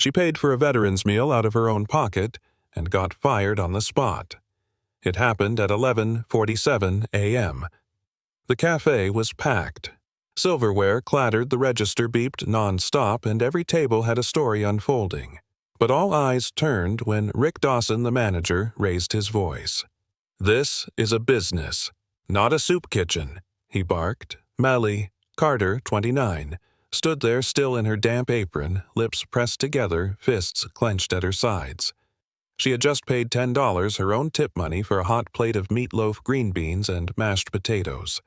She paid for a veteran's meal out of her own pocket and got fired on the spot. It happened at 11:47 a.m. The cafe was packed. Silverware clattered, the register beeped non-stop, and every table had a story unfolding. But all eyes turned when Rick Dawson, the manager, raised his voice. "This is a business, not a soup kitchen," he barked. Melly, Carter, 29, stood there still in her damp apron, lips pressed together, fists clenched at her sides. She had just paid $10, her own tip money, for a hot plate of meatloaf, green beans, and mashed potatoes.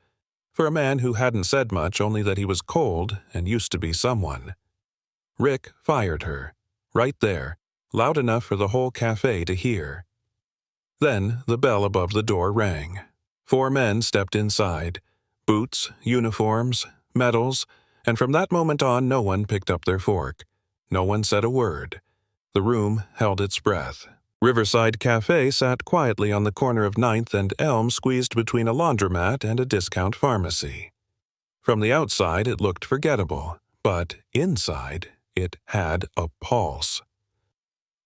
For a man who hadn't said much, only that he was cold and used to be someone. Rick fired her, right there, loud enough for the whole cafe to hear. Then the bell above the door rang. 4 men stepped inside. Boots, uniforms, medals, and from that moment on no one picked up their fork. No one said a word. The room held its breath. Riverside Cafe sat quietly on the corner of 9th and Elm, squeezed between a laundromat and a discount pharmacy. From the outside it looked forgettable, but inside it had a pulse.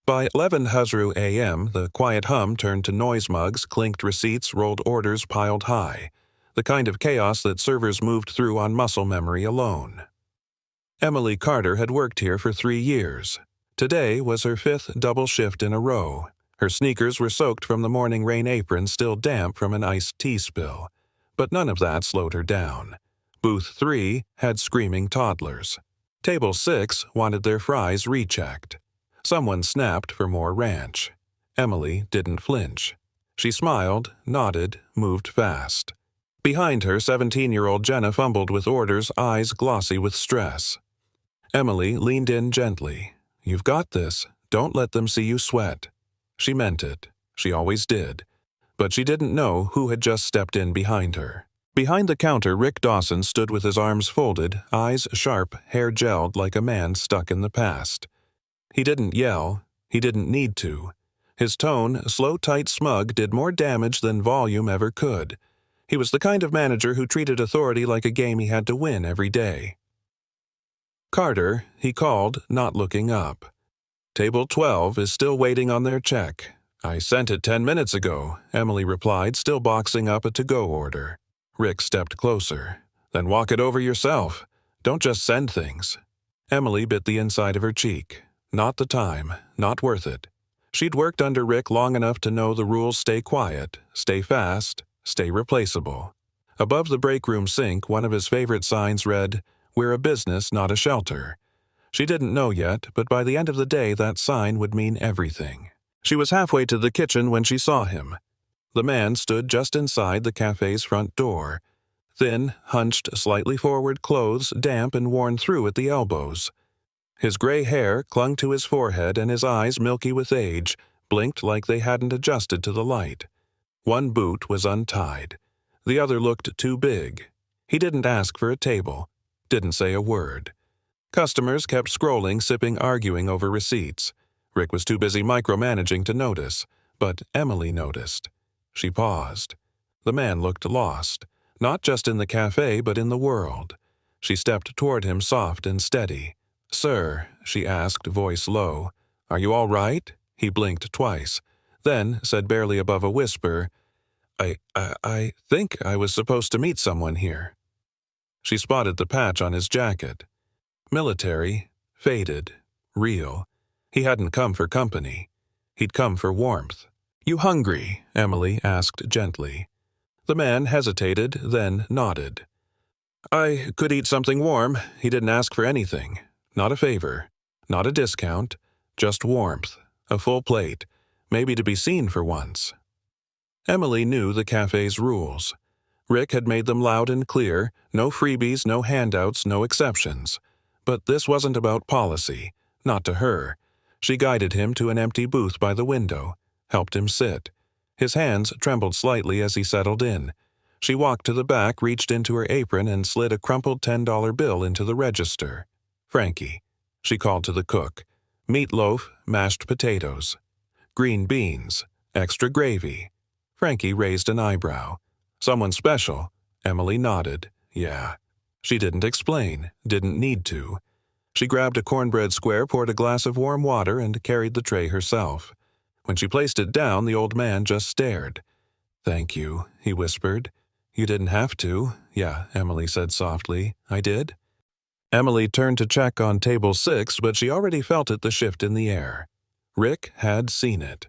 By 11 Huzru a.m., the quiet hum turned to noise mugs, clinked receipts, rolled orders piled high, the kind of chaos that servers moved through on muscle memory alone. Emily Carter had worked here for 3 years. Today was her 5th double shift in a row. Her sneakers were soaked from the morning rain apron, still damp from an iced tea spill. But none of that slowed her down. Booth 3 had screaming toddlers. Table 6 wanted their fries rechecked. Someone snapped for more ranch. Emily didn't flinch. She smiled, nodded, moved fast. Behind her, 17-year-old Jenna fumbled with orders, eyes glossy with stress. Emily leaned in gently. "You've got this. Don't let them see you sweat." She meant it. She always did. But she didn't know who had just stepped in behind her. Behind the counter, Rick Dawson stood with his arms folded, eyes sharp, hair gelled like a man stuck in the past. He didn't yell. He didn't need to. His tone, slow, tight, smug, did more damage than volume ever could. He was the kind of manager who treated authority like a game he had to win every day. "Carter," he called, not looking up. "Table 12 is still waiting on their check." "I sent it 10 minutes ago," Emily replied, still boxing up a to-go order. Rick stepped closer. "Then walk it over yourself. Don't just send things." Emily bit the inside of her cheek. Not the time, not worth it. She'd worked under Rick long enough to know the rules: stay quiet, stay fast, stay replaceable. Above the break room sink, one of his favorite signs read, "We're a business, not a shelter." She didn't know yet, but by the end of the day that sign would mean everything. She was halfway to the kitchen when she saw him. The man stood just inside the cafe's front door. Thin, hunched, slightly forward, clothes damp and worn through at the elbows. His gray hair clung to his forehead and his eyes, milky with age, blinked like they hadn't adjusted to the light. One boot was untied. The other looked too big. He didn't ask for a table. Didn't say a word. Customers kept scrolling, sipping, arguing over receipts. Rick was too busy micromanaging to notice, but Emily noticed. She paused. The man looked lost, not just in the cafe but in the world. She stepped toward him, soft and steady. "Sir," she asked, voice low, "are you all right?" He blinked twice, then said barely above a whisper, I think I was supposed to meet someone here." She spotted the patch on his jacket. Military, faded, real. He hadn't come for company. He'd come for warmth. "You hungry?" Emily asked gently. The man hesitated, then nodded. "I could eat something warm." He didn't ask for anything. Not a favor. Not a discount. Just warmth. A full plate. Maybe to be seen for once. Emily knew the cafe's rules. Rick had made them loud and clear. No freebies, no handouts, no exceptions. But this wasn't about policy. Not to her. She guided him to an empty booth by the window. Helped him sit. His hands trembled slightly as he settled in. She walked to the back, reached into her apron, and slid a crumpled $10 bill into the register. "Frankie," she called to the cook. "Meatloaf, mashed potatoes. Green beans, extra gravy." Frankie raised an eyebrow. "Someone special?" Emily nodded. "Yeah." She didn't explain, didn't need to. She grabbed a cornbread square, poured a glass of warm water, and carried the tray herself. When she placed it down, the old man just stared. "Thank you," he whispered. "You didn't have to." "Yeah," Emily said softly. "I did?" Emily turned to check on table 6, but she already felt the shift in the air. Rick had seen it.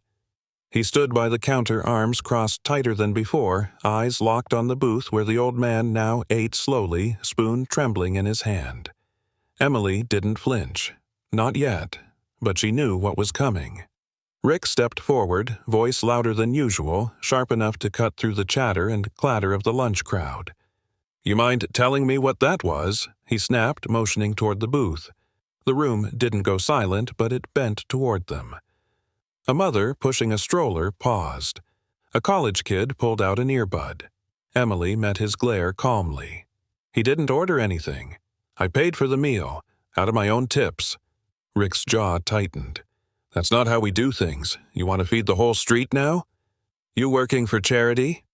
He stood by the counter, arms crossed tighter than before, eyes locked on the booth where the old man now ate slowly, spoon trembling in his hand. Emily didn't flinch. Not yet, but she knew what was coming. Rick stepped forward, voice louder than usual, sharp enough to cut through the chatter and clatter of the lunch crowd. "You mind telling me what that was?" he snapped, motioning toward the booth. The room didn't go silent, but it bent toward them. A mother, pushing a stroller, paused. A college kid pulled out an earbud. Emily met his glare calmly. "He didn't order anything. I paid for the meal, out of my own tips." Rick's jaw tightened. "That's not how we do things. You want to feed the whole street now? You working for charity?"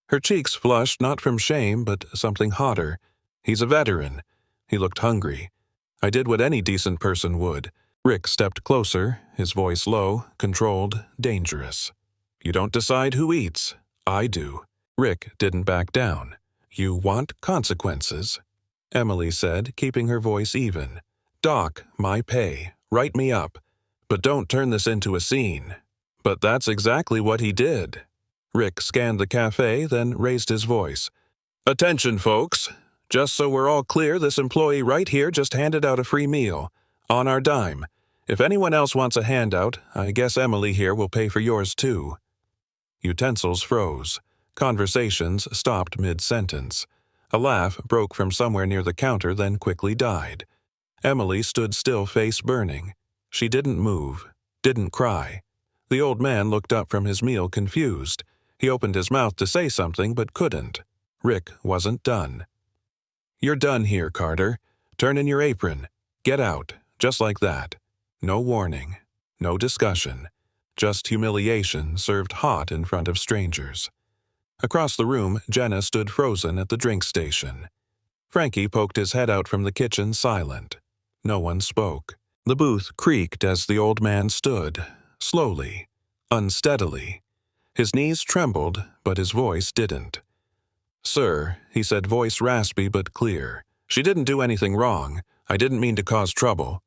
Her cheeks flushed, not from shame, but something hotter. "He's a veteran." He looked hungry. "I did what any decent person would." Rick stepped closer, his voice low, controlled, dangerous. "You don't decide who eats. I do." Rick didn't back down. "You want consequences," Emily said, keeping her voice even. "Doc, my pay. Write me up. But don't turn this into a scene." "But that's exactly what he did." Rick scanned the cafe, then raised his voice. "Attention, folks. Just so we're all clear, this employee right here just handed out a free meal. On our dime. If anyone else wants a handout, I guess Emily here will pay for yours too." Utensils froze. Conversations stopped mid-sentence. A laugh broke from somewhere near the counter, then quickly died. Emily stood still, face burning. She didn't move, didn't cry. The old man looked up from his meal, confused. He opened his mouth to say something, but couldn't. Rick wasn't done. "You're done here, Carter. Turn in your apron. Get out, just like that. No warning, no discussion. Just humiliation served hot in front of strangers." Across the room, Jenna stood frozen at the drink station. Frankie poked his head out from the kitchen, silent. No one spoke. The booth creaked as the old man stood, slowly, unsteadily. His knees trembled, but his voice didn't. "Sir," he said, voice raspy but clear, "she didn't do anything wrong. I didn't mean to cause trouble."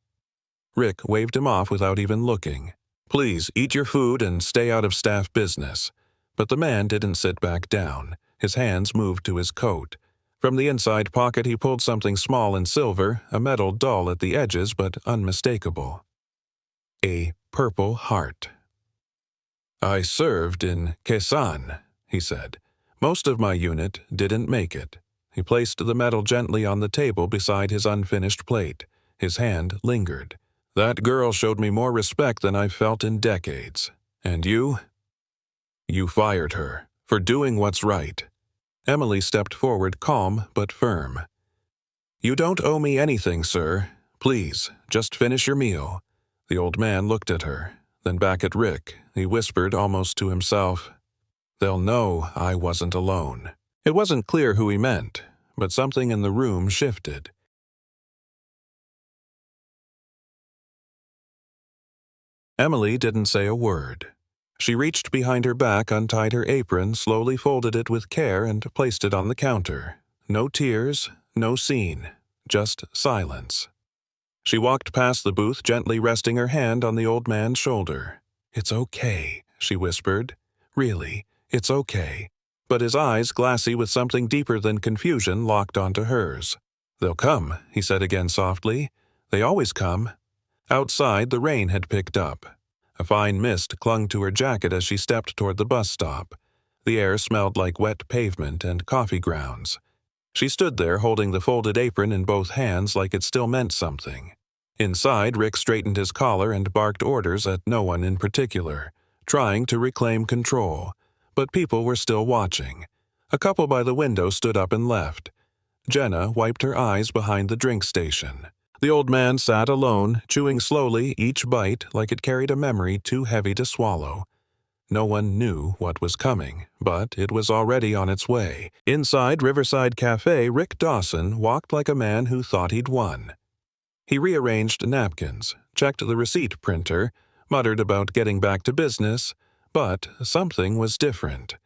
Rick waved him off without even looking. "Please, eat your food and stay out of staff business." But the man didn't sit back down. His hands moved to his coat. From the inside pocket he pulled something small and silver, a metal dull at the edges but unmistakable. A purple heart. "I served in Quezon," he said. "Most of my unit didn't make it." He placed the metal gently on the table beside his unfinished plate. His hand lingered. "That girl showed me more respect than I've felt in decades. And you? You fired her, for doing what's right." Emily stepped forward, calm but firm. "You don't owe me anything, sir. Please, just finish your meal." The old man looked at her, then back at Rick. He whispered almost to himself, "They'll know I wasn't alone." It wasn't clear who he meant, but something in the room shifted. Emily didn't say a word. She reached behind her back, untied her apron, slowly folded it with care, and placed it on the counter. No tears, no scene, just silence. She walked past the booth, gently resting her hand on the old man's shoulder. "It's okay," she whispered. "Really, it's okay." But his eyes, glassy with something deeper than confusion, locked onto hers. "They'll come," he said again softly. "They always come." Outside, the rain had picked up. A fine mist clung to her jacket as she stepped toward the bus stop. The air smelled like wet pavement and coffee grounds. She stood there, holding the folded apron in both hands like it still meant something. Inside, Rick straightened his collar and barked orders at no one in particular, trying to reclaim control. But people were still watching. A couple by the window stood up and left. Jenna wiped her eyes behind the drink station. The old man sat alone, chewing slowly, each bite like it carried a memory too heavy to swallow. No one knew what was coming, but it was already on its way. Inside Riverside Cafe, Rick Dawson walked like a man who thought he'd won. He rearranged napkins, checked the receipt printer, muttered about getting back to business, but something was different.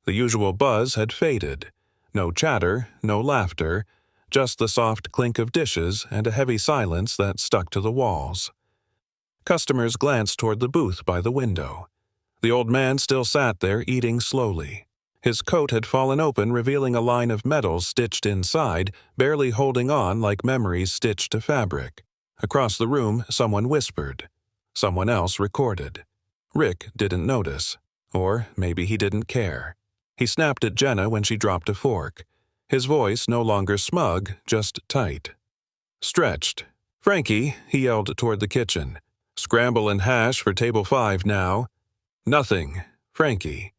The usual buzz had faded. No chatter, no laughter, just the soft clink of dishes and a heavy silence that stuck to the walls. Customers glanced toward the booth by the window. The old man still sat there eating slowly. His coat had fallen open, revealing a line of medals stitched inside, barely holding on like memories stitched to fabric. Across the room, someone whispered. Someone else recorded. Rick didn't notice. Or maybe he didn't care. He snapped at Jenna when she dropped a fork. His voice no longer smug, just tight. Stretched. "Frankie," he yelled toward the kitchen. "Scramble and hash for table 5 now." "Nothing, Frankie."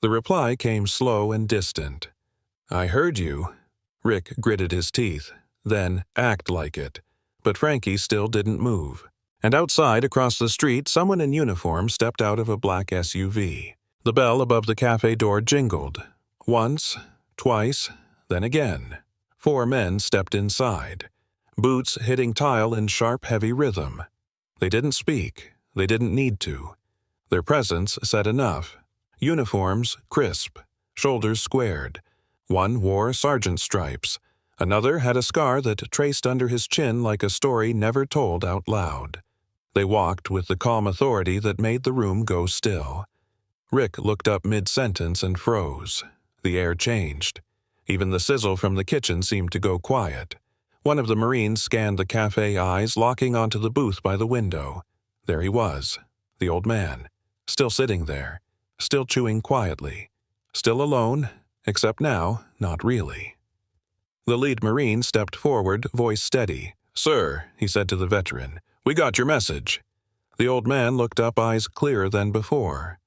The reply came slow and distant. "I heard you." Rick gritted his teeth. Then, "Act like it." But Frankie still didn't move. And outside, across the street, someone in uniform stepped out of a black SUV. The bell above the cafe door jingled. Once, twice, then again. 4 men stepped inside. Boots hitting tile in sharp, heavy rhythm. They didn't speak. They didn't need to. Their presence said enough. Uniforms crisp, shoulders squared. One wore sergeant stripes. Another had a scar that traced under his chin like a story never told out loud. They walked with the calm authority that made the room go still. Rick looked up mid-sentence and froze. The air changed. Even the sizzle from the kitchen seemed to go quiet. One of the Marines scanned the cafe, eyes locking onto the booth by the window. There he was, the old man, still sitting there, still chewing quietly, still alone, except now, not really. The lead Marine stepped forward, voice steady. "Sir," he said to the veteran, "we got your message." The old man looked up, eyes clearer than before.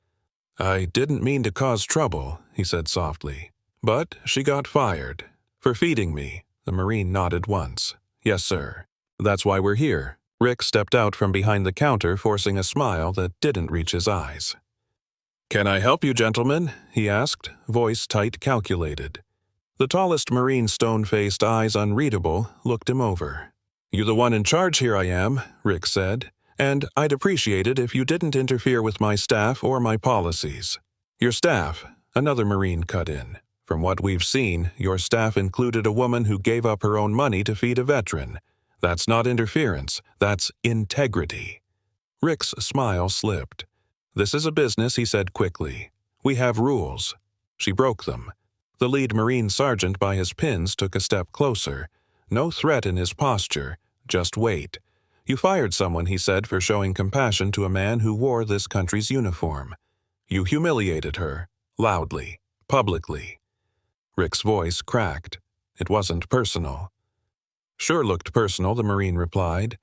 "I didn't mean to cause trouble," he said softly. "But she got fired. For feeding me." The Marine nodded once. "Yes, sir. That's why we're here." Rick stepped out from behind the counter, forcing a smile that didn't reach his eyes. "Can I help you, gentlemen?" he asked, voice tight, calculated. The tallest Marine, stone-faced, eyes unreadable, looked him over. "You the one in charge here, I am," Rick said. "And I'd appreciate it if you didn't interfere with my staff or my policies." "Your staff," another Marine cut in. "From what we've seen, your staff included a woman who gave up her own money to feed a veteran. That's not interference, that's integrity." Rick's smile slipped. "This is a business," he said quickly. "We have rules." She broke them. The lead Marine sergeant by his pins took a step closer. No threat in his posture, just wait. "You fired someone," he said, "for showing compassion to a man who wore this country's uniform. You humiliated her, loudly, publicly." Rick's voice cracked. It wasn't personal. "Sure looked personal," the Marine replied.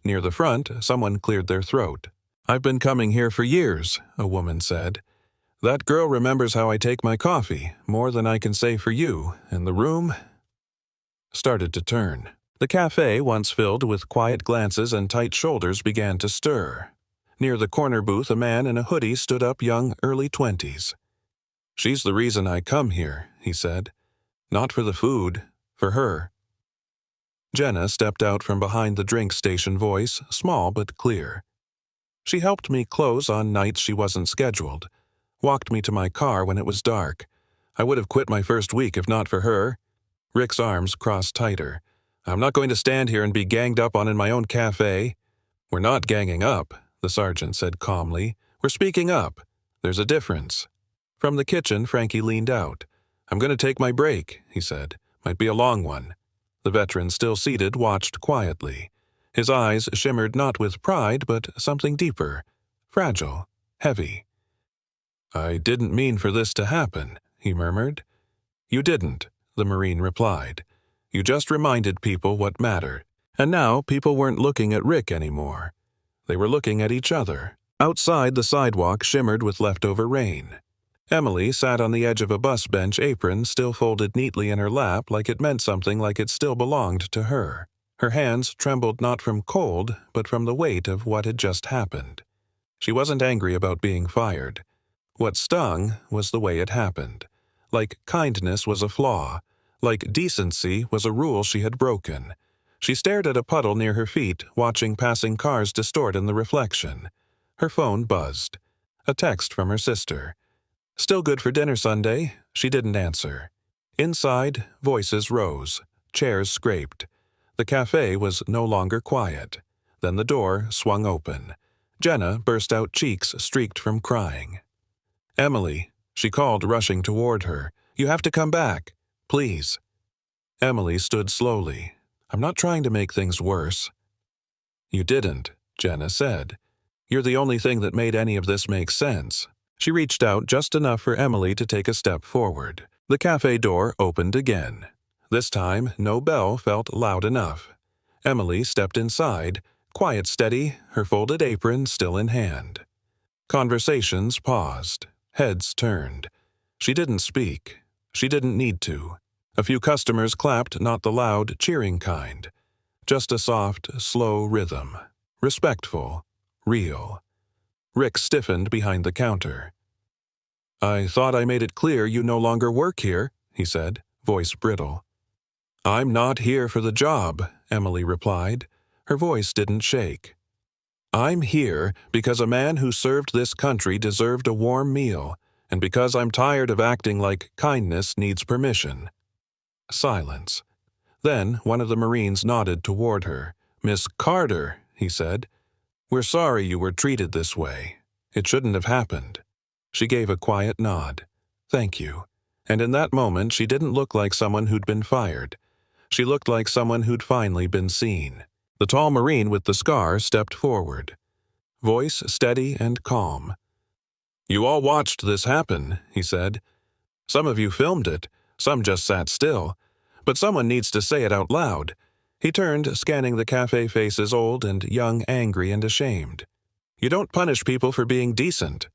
Near the front, someone cleared their throat. "I've been coming here for years," a woman said. "That girl remembers how I take my coffee, more than I can say for you, and the room started to turn. The cafe, once filled with quiet glances and tight shoulders, began to stir. Near the corner booth, a man in a hoodie stood up, young, early 20s. "She's the reason I come here," he said. "Not for the food, for her." Jenna stepped out from behind the drink station, voice small but clear. "She helped me close on nights she wasn't scheduled. Walked me to my car when it was dark. I would have quit my first week if not for her." Rick's arms crossed tighter. "I'm not going to stand here and be ganged up on in my own cafe." "We're not ganging up," the sergeant said calmly. "We're speaking up. There's a difference." From the kitchen, Frankie leaned out. "I'm going to take my break," he said. "Might be a long one." The veteran, still seated, watched quietly. His eyes shimmered not with pride, but something deeper, fragile, heavy. "I didn't mean for this to happen," he murmured. "You didn't," the Marine replied. "You just reminded people what mattered." And now people weren't looking at Rick anymore. They were looking at each other. Outside, the sidewalk shimmered with leftover rain. Emily sat on the edge of a bus bench, apron still folded neatly in her lap, like it meant something, like it still belonged to her. Her hands trembled not from cold, but from the weight of what had just happened. She wasn't angry about being fired. What stung was the way it happened. Like kindness was a flaw. Like decency was a rule she had broken. She stared at a puddle near her feet, watching passing cars distort in the reflection. Her phone buzzed. A text from her sister. "Still good for dinner Sunday?" She didn't answer. Inside, voices rose. Chairs scraped. The cafe was no longer quiet. Then the door swung open. Jenna burst out, cheeks streaked from crying. "Emily," she called, rushing toward her. "You have to come back. Please." Emily stood slowly. "I'm not trying to make things worse." "You didn't," Jenna said. "You're the only thing that made any of this make sense." She reached out just enough for Emily to take a step forward. The cafe door opened again. This time, no bell felt loud enough. Emily stepped inside, quiet, steady, her folded apron still in hand. Conversations paused. Heads turned. She didn't speak. She didn't need to. A few customers clapped, not the loud, cheering kind. Just a soft, slow rhythm. Respectful. Real. Rick stiffened behind the counter. "I thought I made it clear you no longer work here," he said, voice brittle. "I'm not here for the job," Emily replied. Her voice didn't shake. "I'm here because a man who served this country deserved a warm meal, and because I'm tired of acting like kindness needs permission." Silence. Then one of the Marines nodded toward her. "Miss Carter," he said. "We're sorry you were treated this way. It shouldn't have happened." She gave a quiet nod. "Thank you." And in that moment she didn't look like someone who'd been fired. She looked like someone who'd finally been seen. The tall Marine with the scar stepped forward. Voice steady and calm. "You all watched this happen," he said. "Some of you filmed it, some just sat still. But someone needs to say it out loud." He turned, scanning the cafe faces, old and young, angry and ashamed. "You don't punish people for being decent."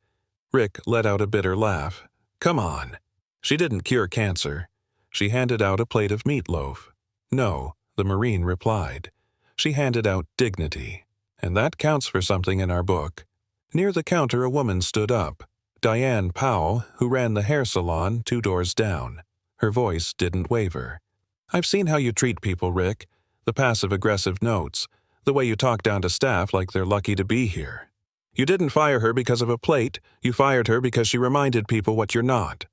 Rick let out a bitter laugh. "Come on." She didn't cure cancer. She handed out a plate of meatloaf. "No," the Marine replied. She handed out dignity. And that counts for something in our book. Near the counter a woman stood up. Diane Powell, who ran the hair salon 2 doors down. Her voice didn't waver. "I've seen how you treat people, Rick. The passive-aggressive notes. The way you talk down to staff like they're lucky to be here. You didn't fire her because of a plate. You fired her because she reminded people what you're not."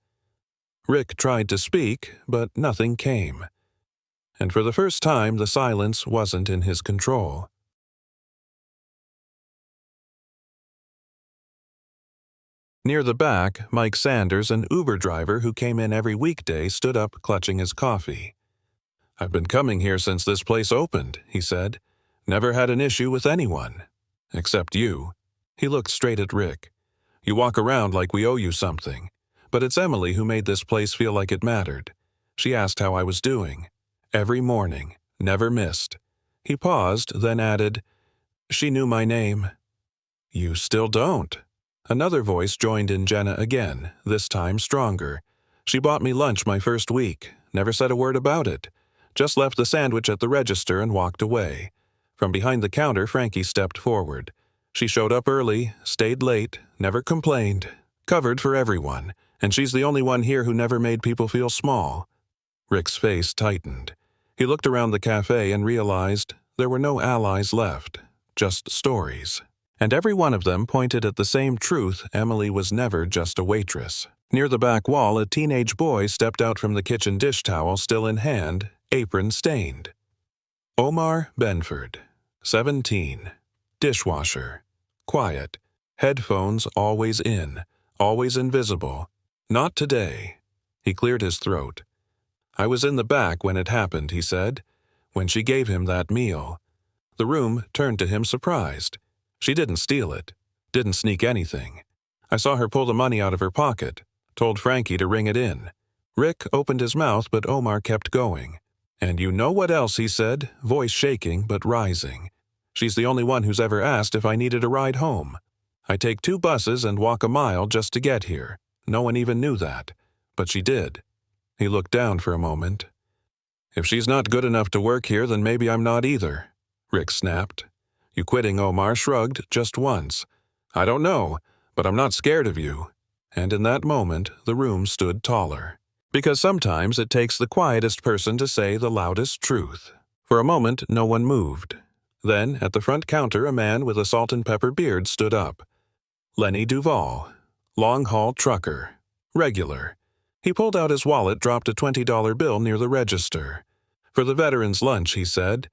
Rick tried to speak, but nothing came. And for the first time, the silence wasn't in his control. Near the back, Mike Sanders, an Uber driver who came in every weekday, stood up clutching his coffee. "I've been coming here since this place opened," he said. "Never had an issue with anyone. Except you." He looked straight at Rick. "You walk around like we owe you something. But it's Emily who made this place feel like it mattered. She asked how I was doing. Every morning. Never missed." He paused, then added, "She knew my name." "You still don't." Another voice joined in Jenna again, this time stronger. "She bought me lunch my first week. Never said a word about it. Just left the sandwich at the register and walked away." From behind the counter, Frankie stepped forward. "She showed up early, stayed late, never complained. Covered for everyone. And she's the only one here who never made people feel small." Rick's face tightened. He looked around the cafe and realized there were no allies left, just stories. And every one of them pointed at the same truth: Emily was never just a waitress. Near the back wall, a teenage boy stepped out from the kitchen dish towel still in hand, apron stained. Omar Benford, 17. Dishwasher. Quiet. Headphones always in, always invisible. "Not today." He cleared his throat. "I was in the back when it happened," he said, "when she gave him that meal." The room turned to him surprised. She didn't steal it. Didn't sneak anything. I saw her pull the money out of her pocket. Told Frankie to ring it in. Rick opened his mouth, but Omar kept going. "And you know what else," he said, voice shaking but rising. "She's the only one who's ever asked if I needed a ride home. I take 2 buses and walk a mile just to get here. No one even knew that. But she did." He looked down for a moment. "If she's not good enough to work here, then maybe I'm not either," Rick snapped. "You quitting?" Omar shrugged just once. "I don't know, but I'm not scared of you." And in that moment, the room stood taller. Because sometimes it takes the quietest person to say the loudest truth. For a moment, no one moved. Then, at the front counter, a man with a salt and pepper beard stood up. Lenny Duval, long-haul trucker, regular. He pulled out his wallet, dropped a $20 bill near the register. For the veterans' lunch, he said,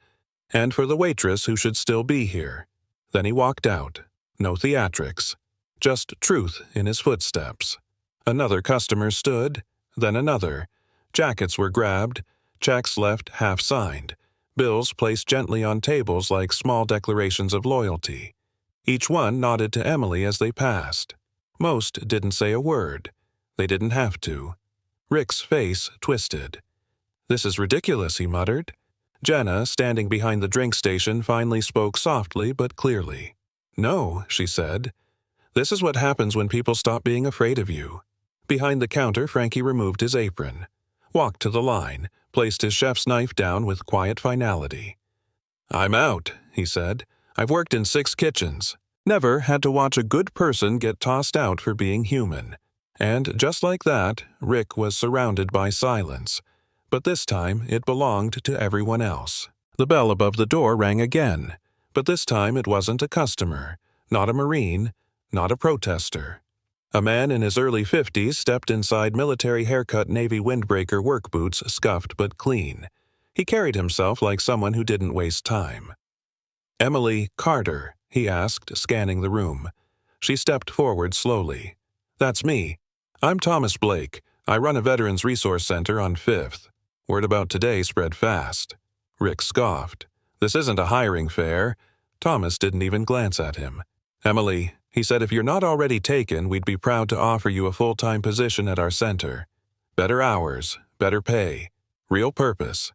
and for the waitress who should still be here. Then he walked out. No theatrics. Just truth in his footsteps. Another customer stood, then another. Jackets were grabbed, checks left half-signed, bills placed gently on tables like small declarations of loyalty. Each one nodded to Emily as they passed. Most didn't say a word. They didn't have to. Rick's face twisted. "This is ridiculous," he muttered. Jenna, standing behind the drink station, finally spoke softly but clearly. "No," she said. "This is what happens when people stop being afraid of you." Behind the counter, Frankie removed his apron, walked to the line, placed his chef's knife down with quiet finality. "I'm out," he said. "I've worked in 6 kitchens. Never had to watch a good person get tossed out for being human." And just like that, Rick was surrounded by silence. But this time it belonged to everyone else. The bell above the door rang again, but this time it wasn't a customer, not a Marine, not a protester. A man in his early 50s stepped inside military haircut Navy windbreaker work boots, scuffed but clean. He carried himself like someone who didn't waste time. "Emily Carter?" he asked, scanning the room. She stepped forward slowly. "That's me. I'm Thomas Blake. I run a Veterans Resource Center on 5th. Word about today spread fast." Rick scoffed. "This isn't a hiring fair." Thomas didn't even glance at him. "Emily," he said, "if you're not already taken, we'd be proud to offer you a full-time position at our center. Better hours, better pay, real purpose."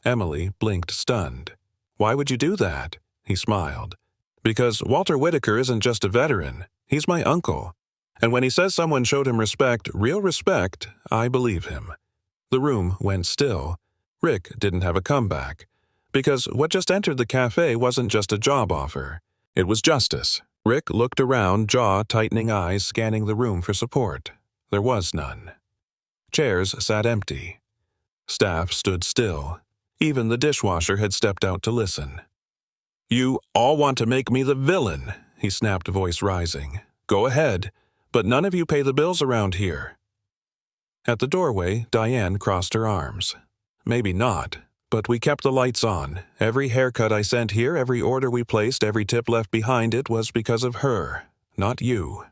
Emily blinked, stunned. "Why would you do that?" He smiled. "Because Walter Whitaker isn't just a veteran. He's my uncle. And when he says someone showed him respect, real respect, I believe him." The room went still. Rick didn't have a comeback. Because what just entered the cafe wasn't just a job offer. It was justice. Rick looked around, jaw-tightening eyes scanning the room for support. There was none. Chairs sat empty. Staff stood still. Even the dishwasher had stepped out to listen. "You all want to make me the villain," he snapped, voice rising. "Go ahead. But none of you pay the bills around here." At the doorway, Diane crossed her arms. "Maybe not, but we kept the lights on. Every haircut I sent here, every order we placed, every tip left behind it was because of her, not you."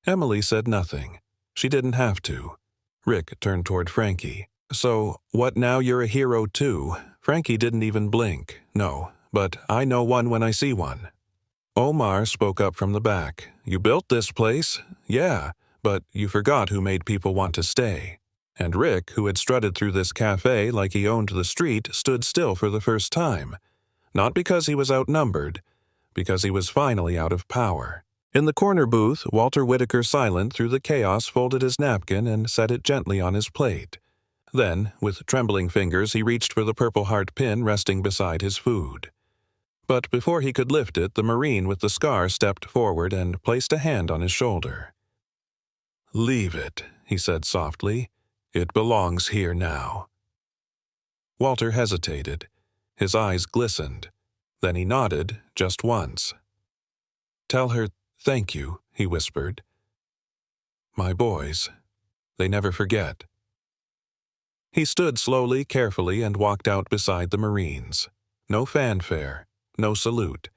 Emily said nothing. She didn't have to. Rick turned toward Frankie. "So, what now, you're a hero too?" Frankie didn't even blink. "No, but I know one when I see one." Omar spoke up from the back. "You built this place? Yeah, but you forgot who made people want to stay." And Rick, who had strutted through this cafe like he owned the street, stood still for the first time. Not because he was outnumbered, because he was finally out of power. In the corner booth, Walter Whitaker, silent through the chaos, folded his napkin and set it gently on his plate. Then, with trembling fingers, he reached for the Purple Heart pin resting beside his food. But before he could lift it, the Marine with the scar stepped forward and placed a hand on his shoulder. "Leave it," he said softly. "It belongs here now." Walter hesitated. His eyes glistened. Then he nodded, just once. "Tell her thank you," he whispered. "My boys. They never forget." He stood slowly, carefully, and walked out beside the Marines. No fanfare. No salute,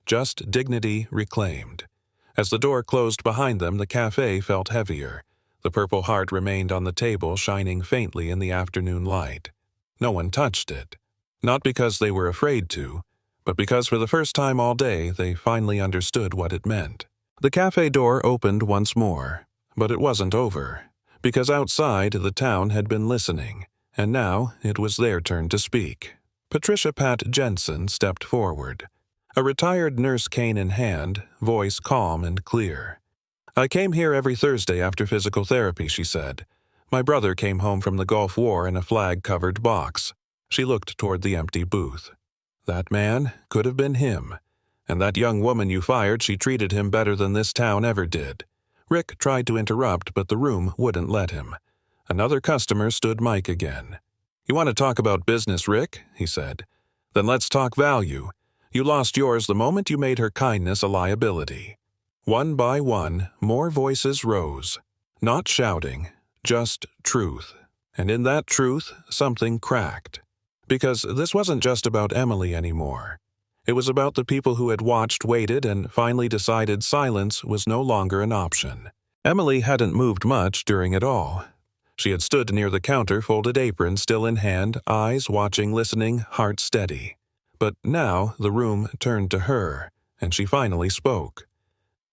just dignity reclaimed. As the door closed behind them, the cafe felt heavier. The Purple Heart remained on the table, shining faintly in the afternoon light. No one touched it. Not because they were afraid to, but because for the first time all day they finally understood what it meant. The cafe door opened once more, but it wasn't over, because outside the town had been listening, and now it was their turn to speak. Patricia Pat Jensen stepped forward, a retired nurse cane in hand, voice calm and clear. "I came here every Thursday after physical therapy," she said. "My brother came home from the Gulf War in a flag-covered box." She looked toward the empty booth. "That man could have been him. And that young woman you fired, she treated him better than this town ever did." Rick tried to interrupt, but the room wouldn't let him. Another customer stood Mike again. "You want to talk about business, Rick?" he said. Then let's talk value. You lost yours the moment you made her kindness a liability. One by one, more voices rose. Not shouting, just truth. And in that truth, something cracked. Because this wasn't just about Emily anymore. It was about the people who had watched, waited, and finally decided silence was no longer an option. Emily hadn't moved much during it all. She had stood near the counter, folded apron still in hand, eyes watching, listening, heart steady. But now the room turned to her, and she finally spoke.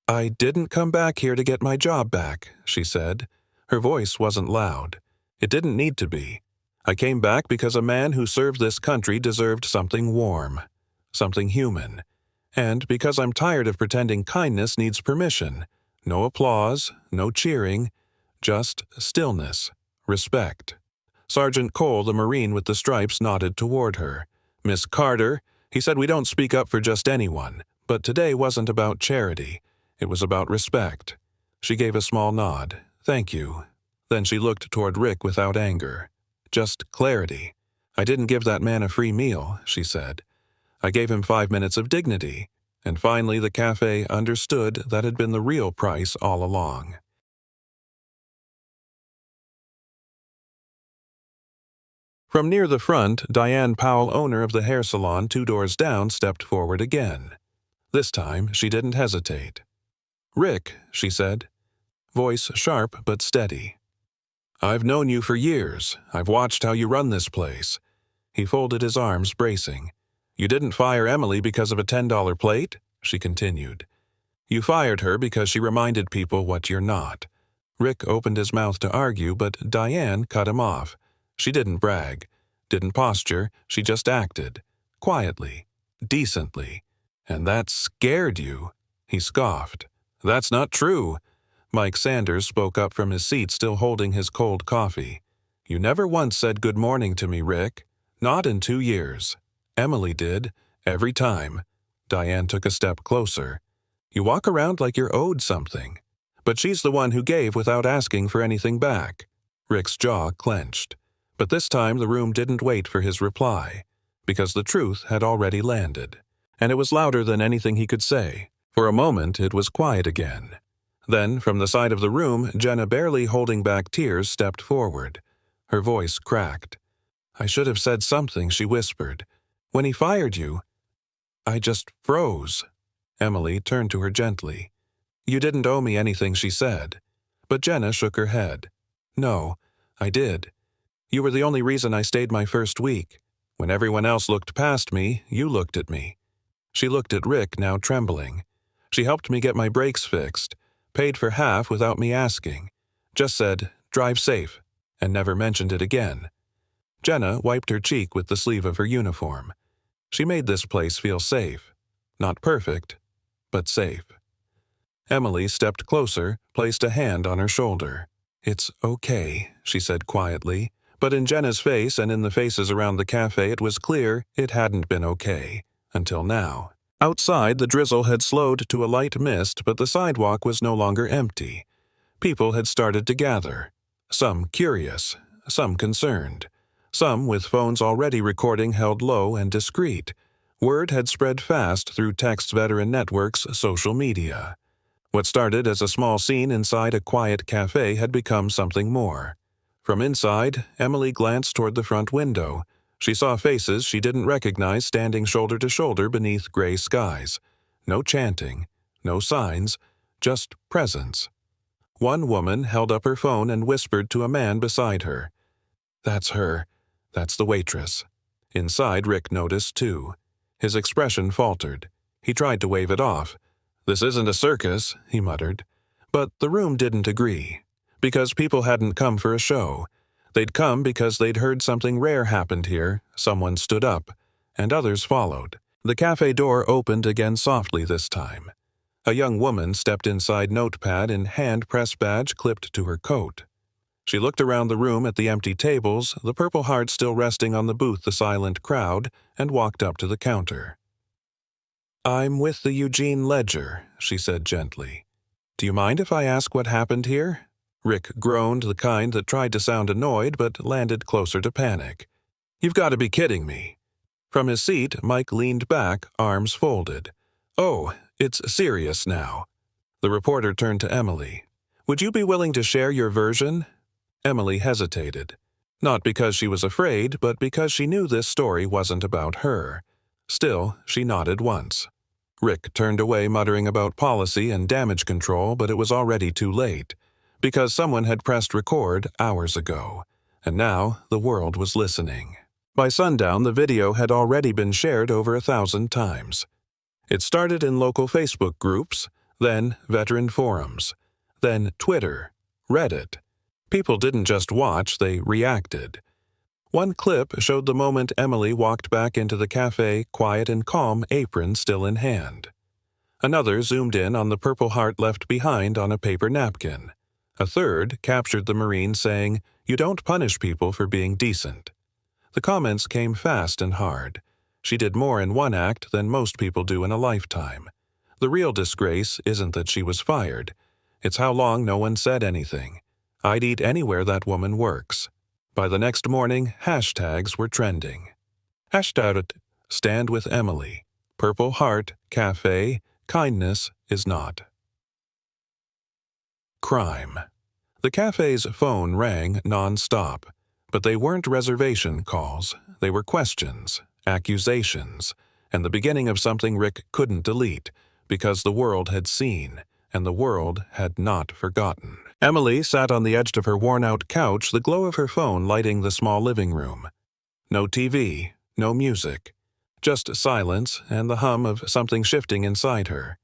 "I didn't come back here to get my job back," she said. Her voice wasn't loud. It didn't need to be. "I came back because a man who served this country deserved something warm, something human. And because I'm tired of pretending kindness needs permission. No applause, no cheering, just stillness, respect." Sergeant Cole, the Marine with the stripes, nodded toward her. "Miss Carter," he said, "we don't speak up for just anyone, but today wasn't about charity. It was about respect." She gave a small nod. "Thank you." Then she looked toward Rick without anger. Just clarity. "I didn't give that man a free meal," she said. "I gave him 5 minutes of dignity." And finally the cafe understood that had been the real price all along. From near the front, Diane Powell, owner of the hair salon 2 doors down, stepped forward again. This time she didn't hesitate. "Rick," she said, voice sharp but steady. "I've known you for years. I've watched how you run this place." He folded his arms, bracing. "You didn't fire Emily because of a $10 plate?" she continued. "You fired her because she reminded people what you're not." Rick opened his mouth to argue, but Diane cut him off. She didn't brag, didn't posture, she just acted. Quietly, decently. "And that scared you?" He scoffed. "That's not true." Mike Sanders spoke up from his seat, still holding his cold coffee. "You never once said good morning to me, Rick. Not in 2 years. Emily did, every time." Diane took a step closer. "You walk around like you're owed something. But she's the one who gave without asking for anything back." Rick's jaw clenched. But this time the room didn't wait for his reply, because the truth had already landed. And it was louder than anything he could say. For a moment it was quiet again. Then, from the side of the room, Jenna, barely holding back tears, stepped forward. Her voice cracked. "I should have said something," she whispered. "When he fired you, I just froze." Emily turned to her gently. "You didn't owe me anything," she said. But Jenna shook her head. "No, I did. You were the only reason I stayed my first week. When everyone else looked past me, you looked at me." She looked at Rick, now trembling. "She helped me get my brakes fixed, paid for half without me asking. Just said, 'Drive safe,' and never mentioned it again." Jenna wiped her cheek with the sleeve of her uniform. She made this place feel safe. Not perfect, but safe. Emily stepped closer, placed a hand on her shoulder. "It's okay," she said quietly. But in Jenna's face and in the faces around the cafe it was clear it hadn't been okay. Until now. Outside, the drizzle had slowed to a light mist, but the sidewalk was no longer empty. People had started to gather. Some curious, some concerned. Some, with phones already recording, held low and discreet. Word had spread fast through Text's veteran network's social media. What started as a small scene inside a quiet cafe had become something more. From inside, Emily glanced toward the front window. She saw faces she didn't recognize standing shoulder to shoulder beneath gray skies. No chanting, no signs, just presence. One woman held up her phone and whispered to a man beside her. "That's her. That's the waitress." Inside, Rick noticed, too. His expression faltered. He tried to wave it off. "This isn't a circus," he muttered. But the room didn't agree. Because people hadn't come for a show. They'd come because they'd heard something rare happened here. Someone stood up, and others followed. The cafe door opened again softly this time. A young woman stepped inside, notepad in hand, press badge clipped to her coat. She looked around the room at the empty tables, the Purple Heart still resting on the booth, the silent crowd, and walked up to the counter. "I'm with the Eugene Ledger," she said gently. "Do you mind if I ask what happened here?" Rick groaned, the kind that tried to sound annoyed but landed closer to panic. "You've got to be kidding me." From his seat, Mike leaned back, arms folded. "Oh, it's serious now." The reporter turned to Emily. "Would you be willing to share your version?" Emily hesitated. Not because she was afraid, but because she knew this story wasn't about her. Still, she nodded once. Rick turned away muttering about policy and damage control, but it was already too late, because someone had pressed record hours ago, and now the world was listening. By sundown, the video had already been shared over 1,000 times. It started in local Facebook groups, then veteran forums, then Twitter, Reddit. People didn't just watch, they reacted. One clip showed the moment Emily walked back into the cafe, quiet and calm, apron still in hand. Another zoomed in on the purple heart left behind on a paper napkin. A third captured the Marine saying, "You don't punish people for being decent." The comments came fast and hard. She did more in one act than most people do in a lifetime. The real disgrace isn't that she was fired. It's how long no one said anything. I'd eat anywhere that woman works. By the next morning, hashtags were trending. Hashtag Stand with Emily. Purple Heart Cafe. Kindness is not. Crime. The cafe's phone rang non-stop, but they weren't reservation calls. They were questions, accusations, and the beginning of something Rick couldn't delete, because the world had seen, and the world had not forgotten. Emily sat on the edge of her worn-out couch, the glow of her phone lighting the small living room. No TV, no music, just silence and the hum of something shifting inside her.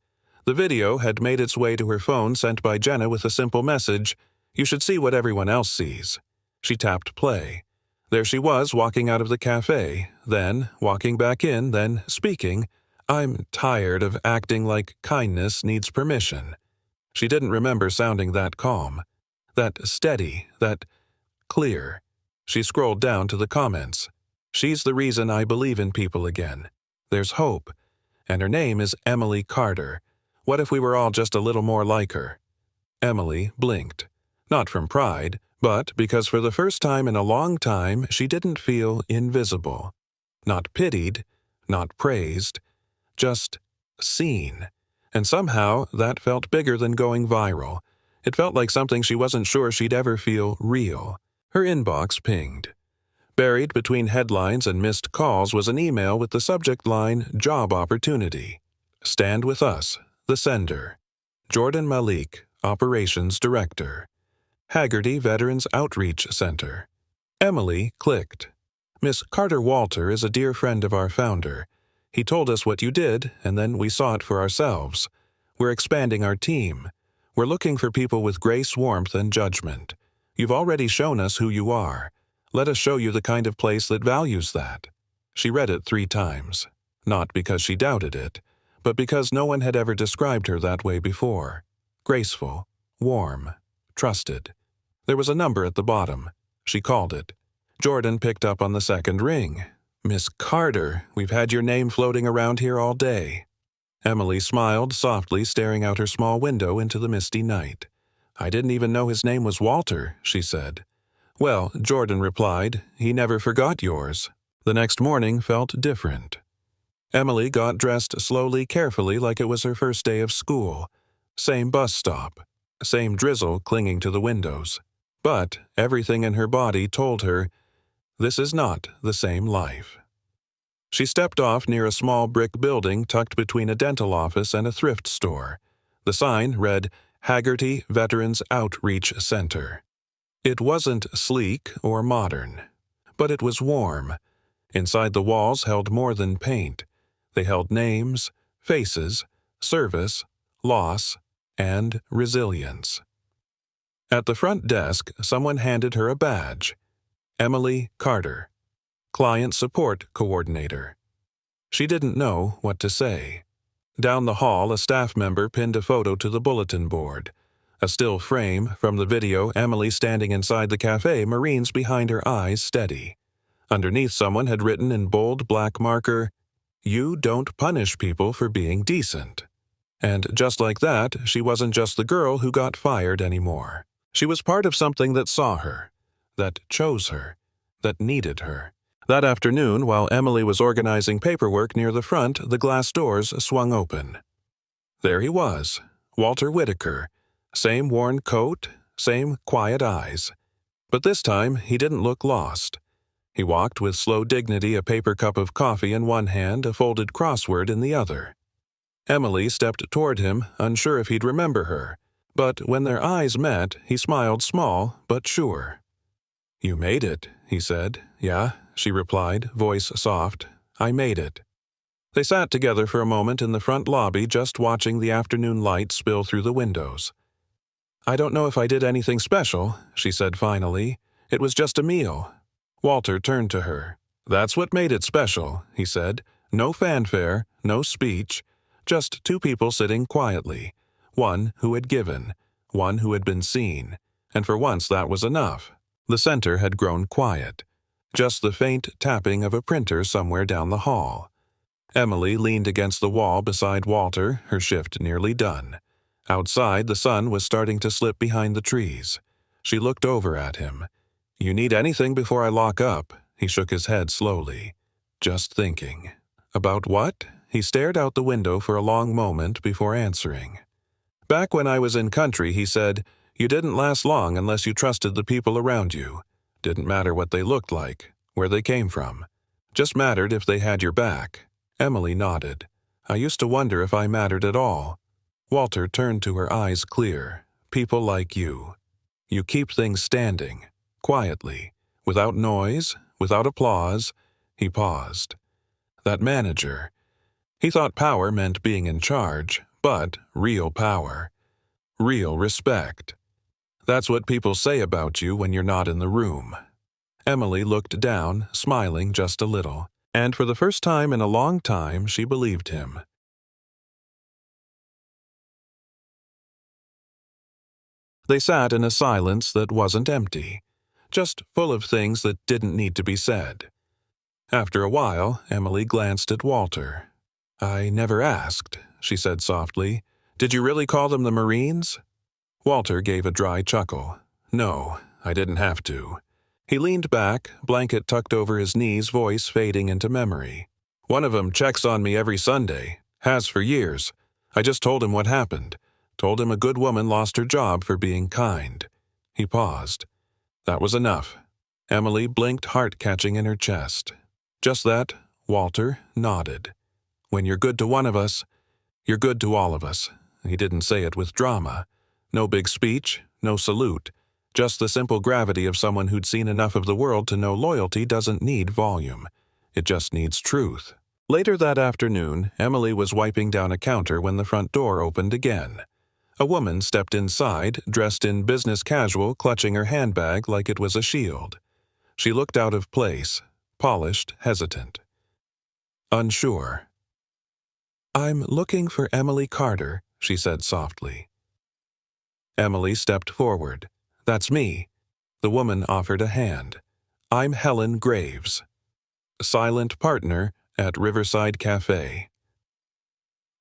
The video had made its way to her phone, sent by Jenna with a simple message, "You should see what everyone else sees." She tapped play. There she was, walking out of the cafe, then walking back in, then speaking, "I'm tired of acting like kindness needs permission." She didn't remember sounding that calm, that steady, that clear. She scrolled down to the comments. "She's the reason I believe in people again. There's hope. And her name is Emily Carter. What if we were all just a little more like her?" Emily blinked. Not from pride, but because for the first time in a long time she didn't feel invisible. Not pitied, not praised, just seen. And somehow that felt bigger than going viral. It felt like something she wasn't sure she'd ever feel real. Her inbox pinged. Buried between headlines and missed calls was an email with the subject line, "Job Opportunity." "Stand with us," the sender. Jordan Malik, Operations Director. Haggerty Veterans Outreach Center. Emily clicked. "Miss Carter Walter is a dear friend of our founder. He told us what you did, and then we saw it for ourselves. We're expanding our team. We're looking for people with grace, warmth, and judgment. You've already shown us who you are. Let us show you the kind of place that values that." She read it 3 times. Not because she doubted it, but because no one had ever described her that way before. Graceful, warm, trusted. There was a number at the bottom. She called it. Jordan picked up on the second ring. "Miss Carter, we've had your name floating around here all day." Emily smiled softly, staring out her small window into the misty night. "I didn't even know his name was Walter," she said. "Well," Jordan replied, "he never forgot yours." The next morning felt different. Emily got dressed slowly, carefully, like it was her first day of school. Same bus stop. Same drizzle clinging to the windows. But everything in her body told her, this is not the same life. She stepped off near a small brick building tucked between a dental office and a thrift store. The sign read, "Haggerty Veterans Outreach Center." It wasn't sleek or modern, but it was warm. Inside the walls held more than paint. They held names, faces, service, loss, and resilience. At the front desk, someone handed her a badge. Emily Carter, Client Support Coordinator. She didn't know what to say. Down the hall, a staff member pinned a photo to the bulletin board. A still frame from the video, Emily standing inside the cafe, Marines behind her, eyes steady. Underneath, someone had written in bold black marker, "You don't punish people for being decent." And just like that, she wasn't just the girl who got fired anymore. She was part of something that saw her, that chose her, that needed her. That afternoon, while Emily was organizing paperwork near the front, the glass doors swung open. There he was, Walter Whitaker. Same worn coat, same quiet eyes. But this time, he didn't look lost. He walked with slow dignity, a paper cup of coffee in one hand, a folded crossword in the other. Emily stepped toward him, unsure if he'd remember her. But when their eyes met, he smiled small but sure. "You made it," he said. "Yeah," she replied, voice soft. "I made it." They sat together for a moment in the front lobby, just watching the afternoon light spill through the windows. "I don't know if I did anything special," she said finally. "It was just a meal." Walter turned to her. "That's what made it special," he said. "No fanfare, no speech, just two people sitting quietly. One who had given, one who had been seen, and for once that was enough." The center had grown quiet. Just the faint tapping of a printer somewhere down the hall. Emily leaned against the wall beside Walter, her shift nearly done. Outside, the sun was starting to slip behind the trees. She looked over at him. "You need anything before I lock up?" He shook his head slowly. "Just thinking." "About what?" He stared out the window for a long moment before answering. "Back when I was in country," he said, "you didn't last long unless you trusted the people around you. Didn't matter what they looked like, where they came from. Just mattered if they had your back." Emily nodded. "I used to wonder if I mattered at all." Walter turned to her, eyes clear. "People like you. You keep things standing, quietly, without noise, without applause." He paused. That manager. He thought power meant being in charge, but real power. Real respect. That's what people say about you when you're not in the room. Emily looked down, smiling just a little, and for the first time in a long time she believed him. They sat in a silence that wasn't empty, just full of things that didn't need to be said. After a while, Emily glanced at Walter. "I never asked," she said softly. "Did you really call them the Marines?" Walter gave a dry chuckle. "No, I didn't have to." He leaned back, blanket tucked over his knees, voice fading into memory. "One of 'em checks on me every Sunday. Has for years. I just told him what happened. Told him a good woman lost her job for being kind." He paused. That was enough. Emily blinked, heart catching in her chest. Just that, Walter nodded. "When you're good to one of us, you're good to all of us." He didn't say it with drama. No big speech, no salute. Just the simple gravity of someone who'd seen enough of the world to know loyalty doesn't need volume. It just needs truth. Later that afternoon, Emily was wiping down a counter when the front door opened again. A woman stepped inside, dressed in business casual, clutching her handbag like it was a shield. She looked out of place, polished, hesitant. Unsure. "I'm looking for Emily Carter," she said softly. Emily stepped forward. "That's me." The woman offered a hand. "I'm Helen Graves, silent partner at Riverside Cafe."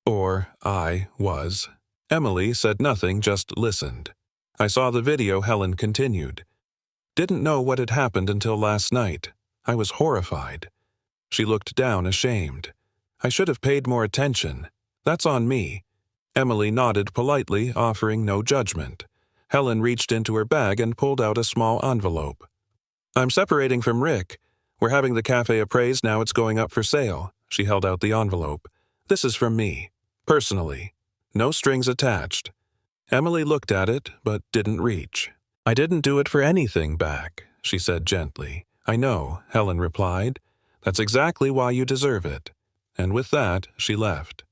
Or I was. Emily said nothing, just listened. "I saw the video," Helen continued. "Didn't know what had happened until last night. I was horrified." She looked down, ashamed. "I should have paid more attention. That's on me." Emily nodded politely, offering no judgment. Helen reached into her bag and pulled out a small envelope. "I'm separating from Rick. We're having the cafe appraised now it's going up for sale." She held out the envelope. "This is from me. Personally. No strings attached." Emily looked at it, but didn't reach. "I didn't do it for anything back," she said gently. "I know," Helen replied. "That's exactly why you deserve it." And with that, she left.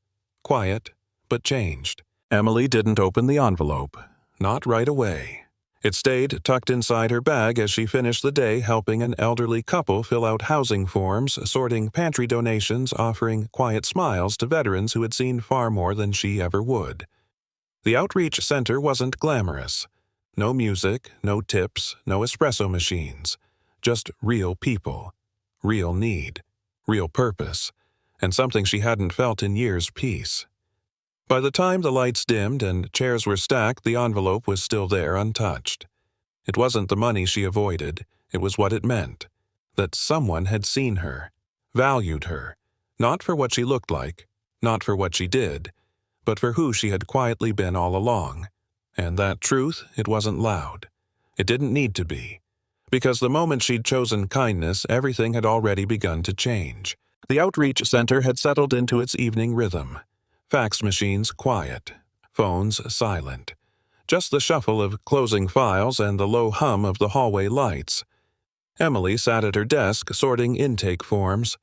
Quiet, but changed. Emily didn't open the envelope. Not right away. It stayed tucked inside her bag as she finished the day helping an elderly couple fill out housing forms, sorting pantry donations, offering quiet smiles to veterans who had seen far more than she ever would. The outreach center wasn't glamorous. No music, no tips, no espresso machines. Just real people. Real need. Real purpose. And something she hadn't felt in years, peace. By the time the lights dimmed and chairs were stacked, the envelope was still there, untouched. It wasn't the money she avoided, it was what it meant. that someone had seen her, valued her, not for what she looked like, not for what she did, but for who she had quietly been all along. And that truth, it wasn't loud. It didn't need to be. Because the moment she'd chosen kindness, everything had already begun to change. The outreach center had settled into its evening rhythm. Fax machines quiet, phones silent. Just the shuffle of closing files and the low hum of the hallway lights. Emily sat at her desk sorting intake forms.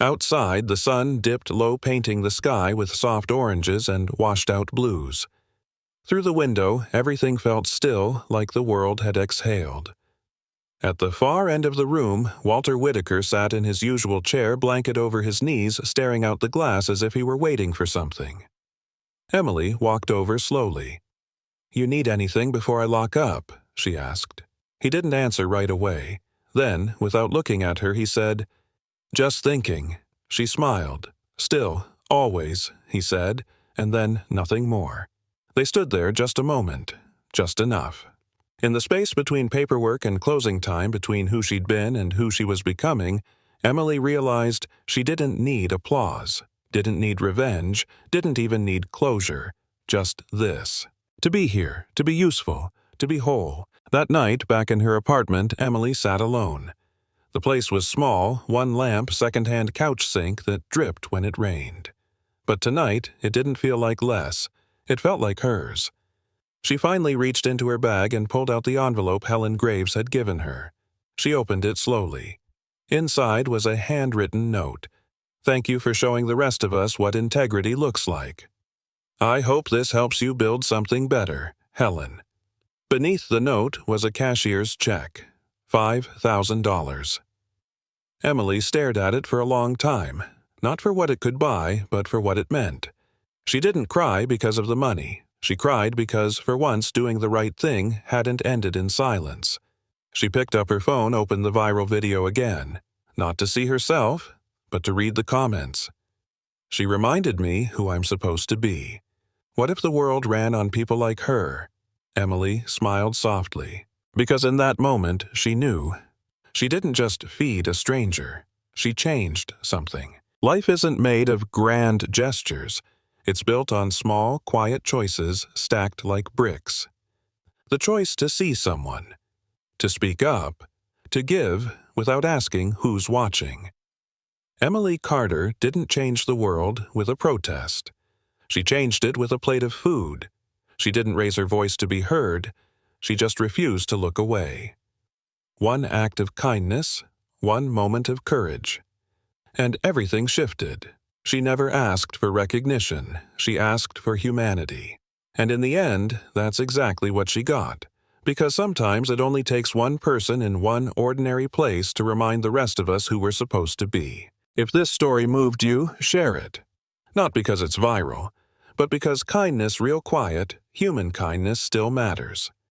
Outside, the sun dipped low, painting the sky with soft oranges and washed-out blues. Through the window, everything felt still, like the world had exhaled. At the far end of the room, Walter Whitaker sat in his usual chair, blanket over his knees, staring out the glass as if he were waiting for something. Emily walked over slowly. "You need anything before I lock up?" she asked. He didn't answer right away. Then, without looking at her, he said, "Just thinking." She smiled. "Still, always," he said, and then nothing more. They stood there just a moment, just enough. In the space between paperwork and closing time, between who she'd been and who she was becoming, Emily realized she didn't need applause, didn't need revenge, didn't even need closure. Just this. To be here, to be useful, to be whole. That night, back in her apartment, Emily sat alone. The place was small, one lamp, second-hand couch sink that dripped when it rained. But tonight, it didn't feel like less. It felt like hers. She finally reached into her bag and pulled out the envelope Helen Graves had given her. She opened it slowly. Inside was a handwritten note. "Thank you for showing the rest of us what integrity looks like. I hope this helps you build something better, Helen." Beneath the note was a cashier's check. $5,000. Emily stared at it for a long time, not for what it could buy, but for what it meant. She didn't cry because of the money. She cried because, for once, doing the right thing hadn't ended in silence. She picked up her phone, opened the viral video again, not to see herself, but to read the comments. "She reminded me who I'm supposed to be. What if the world ran on people like her?" Emily smiled softly, because in that moment she knew. She didn't just feed a stranger. She changed something. Life isn't made of grand gestures. It's built on small, quiet choices stacked like bricks. The choice to see someone, to speak up, to give without asking who's watching. Emily Carter didn't change the world with a protest. She changed it with a plate of food. She didn't raise her voice to be heard. She just refused to look away. One act of kindness, one moment of courage. And everything shifted. She never asked for recognition. She asked for humanity. And in the end, that's exactly what she got. Because sometimes it only takes one person in one ordinary place to remind the rest of us who we're supposed to be. If this story moved you, share it. Not because it's viral, but because kindness, real quiet, human kindness still matters.